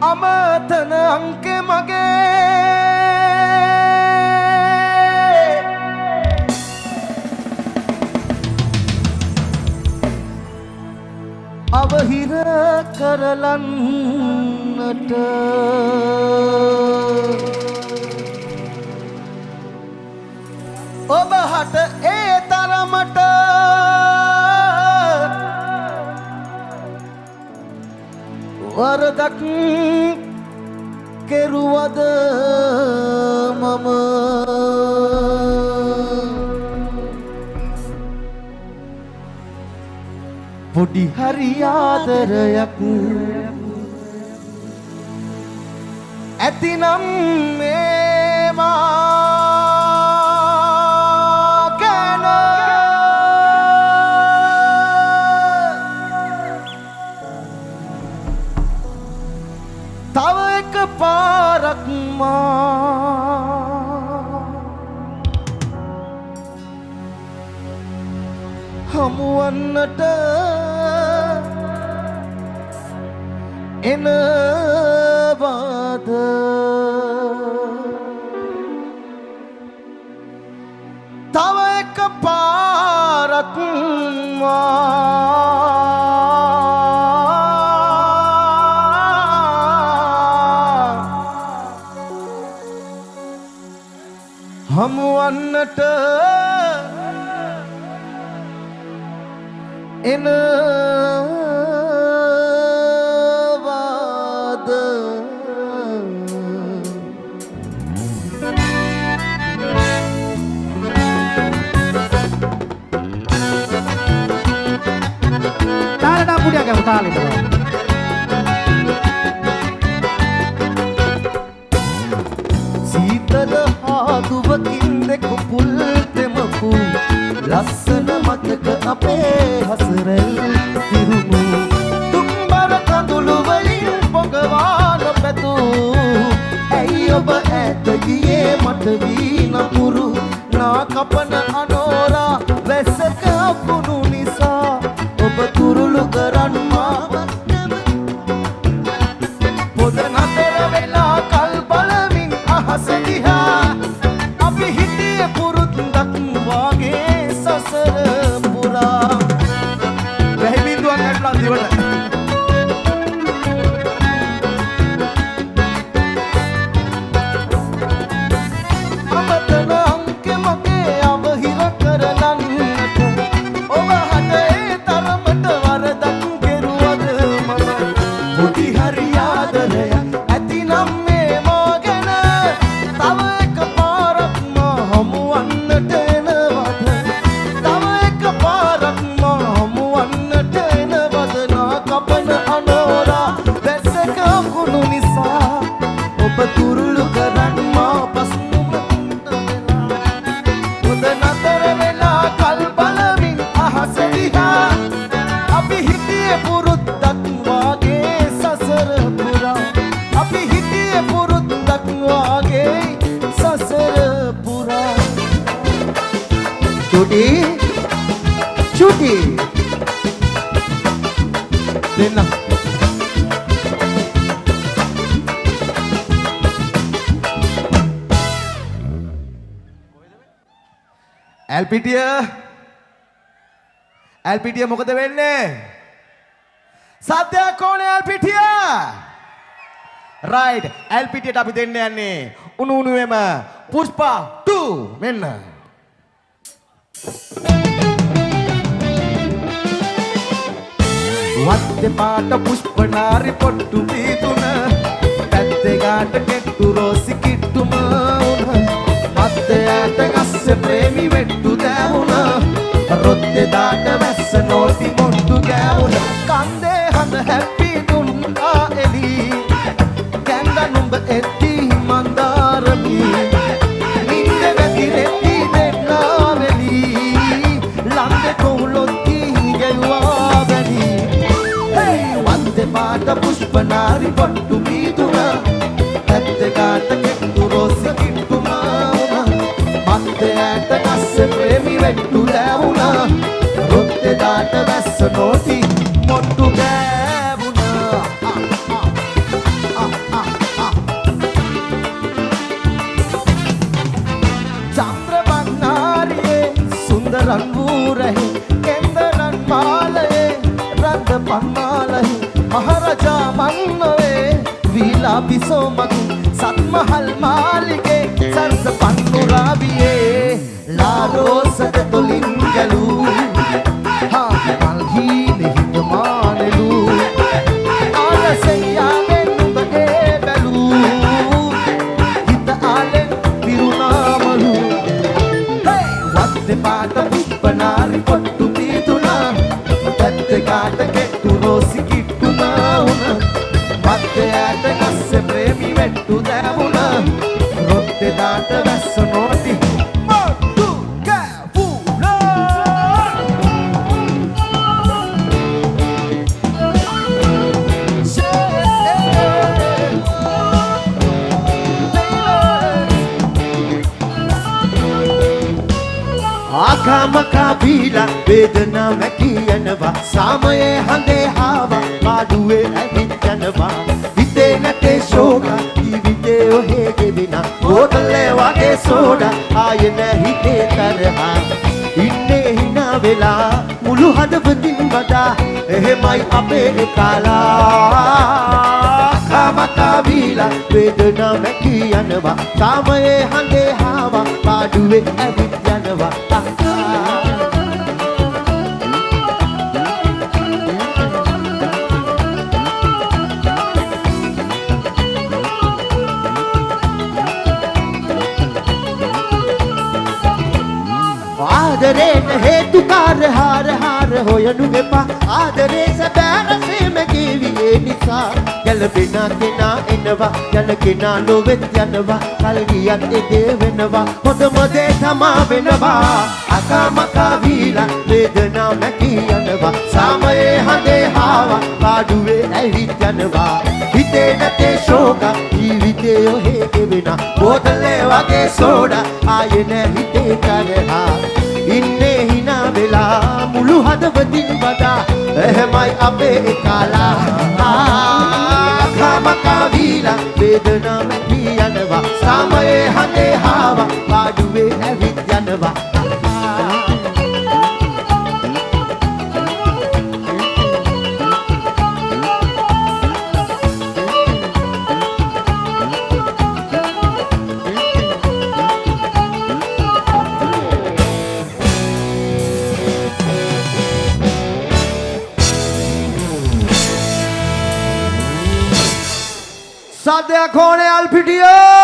අමතන අංකේ මගේ අවහිර කරලන්නට ඔබ හට ඒ තරමට වරදක් කෙරුවද මම පොඩි හරි ආදරයක් ඇතිනම් මේවා ගැන තව එක පාරක් හමුවන්නට එනවාද තව එක පාරක් හමුවන්නට එනවාද තාලට පුඩියක් ගමු තාලෙට සීතල හාදුවකින් දෙක පුල් තෙමපු ලස්සන මතක අපේ හසරෙල් තිරුණු තුම්බර කඳුළු වලින් පොඟවාන පැතූ ඇයි ඔබ ඈත ගියේ මට වී නපුරු නා කපන අනෝරා වැස්සක අකුණු නිසා ඔබ තුරුළු කරන් මාව පොද නතර වෙලා කල් බලමින් අහස දිහා අපි හිටියේ පුරුද්දක් වාගේ සසර පුරා වැහි බින්දුවක් ඇట్లా දිවට අමතන අංකේ මගේ අවහිර කරලන්නට ඔබ හට ඒ තරමට වරදක් කෙරුවද මම පොඩි හරි ආදරයක් ඇතිනම් මේ මා ගැන තව එක පාරක් මා හමුවන්නට එනවද තව එක පාරක් මා හමුවන්නට එනවද නා කපන අනෝරා වැස්සක කුණු නිසා ඔබ තුරුළු කරන් මා පස්නුම පොද නතර වෙලා කල් බලමින් අහස දිහා අපි හිටියේ පුරුද්දක් වාගේ සසර පුරා අපි හිටියේ පුරුද්දක් වාගේ සසර පුරා චුටි චුටි දෙන්න ඇල්පිටිය මොකද වෙන්නේ සද්දයක් ඕනේ ඇල්පිටිය රයිට් ඇල්පිටියට අපි දෙන්න යන්නේ උණු උණුවේම පුෂ්පා 2 මෙන්න වත්තේ පාට පුෂ්පනාරි පොට්ටු පීතුන පැත්තේ ගාට කෙට්ටු රෝසි කිට්ටුම උන මත්තයට ගස්සේ ප්‍රේමි වෙට්ටු දැවුන රොත්තේ දාට වැස්ස නෝටි මොට්ටු ගෑවුන කන්දේ හඳ හැප්පි දුන් ආඑලි කැන්ද නුඹ එත්ති මන්දාරමි නින්ද වැතිරෙත්ති දෙන්නාවෙලි ලන්දේ කොහුලොත්ති ගෙව්වා වැනි වත්තේ පාට පුෂ්පනාරි පොට්ටු පීතුන පැත්තේ ගාට කෙට්ටු රෝසි කිට්ටුම මත්තයට ගස්සේ ප්‍රේමි වෙට්ටු දැවුනා රොත්තේ දාට වැස්ස නෝටි මොට්ටු ගෑවුනා රජා මන්නවේ වීලා පිසෝ මගින් සත්මහල් මාලිගේ සරස පන්නුරාවියේ ලාරෝසට තොලින් ගැලූ මල්හීන හිතමානෙලු ආලසෙන් යාමෙන් නුඹගේ බැලූ හිත ආලෙන් පිරුණාමලු වත්තේ පාට පුප්පනාරි පොට්ටු තීතුනා පැත්තේ කාට කෙට්ටු රෝසි කිට්ටුනා උන වත්තේ ඇට ගස්සේ ප්‍රේමි වෙට්ටු දැවුනා රොත්තේ දාට වැස්ස නෝටි ආකාමකා බීලා වේදනා මැකී යනවා සාමයේ හඳේ ආවා පාඩුවේ ඇවිත් යනවා හිතේ නැතේ ශෝක ජීවිතේ ඔහේ ගෙවිනා බෝතලේ වගේ සෝඩා ආයේ නැහැ හිතේ තරහා ඉන්නේ hina වෙලා මුළු හදවතින් වඩා එහෙමයි අපේ කාලා ආකාමකා බීලා වේදනා මැකී යනවා සාමයේ හඳේ ආවා පාඩුවේ ඇවිත් යනවා ආදරේට හේතුකාර හාර හාර හොයනු එපා ආදරේ සැබෑ රසෙම ගෙවියේ නිසා ගැලපෙනා කෙනා එනවා යන කෙනා නොවෙත් යනවා කල් ගියත් එදේ වෙනවා හොඳම දේ තමා වෙනවා අකමකා වීලා වේදනා මැකී යනවා සාමයේ හඳේ ආවා පාඩුවේ ඇවිත් යනවා හිතේ නැතේ ශෝක ජීවිතේ ඔහේ ගෙවෙනා බෝතලේ වගේ සෝඩා ආයේ නැහැ හිතේ තරහා ඉන්නේ hina වෙලා මුළු හදවතින් වඩා එහෙමයි අපේ කාලා ආකාමකා වීලා වේදනා මැකී යනවා සාමයේ හඳේ ආවා පාඩුවේ ඇවිත් යනවා Sadya Khone Alpidio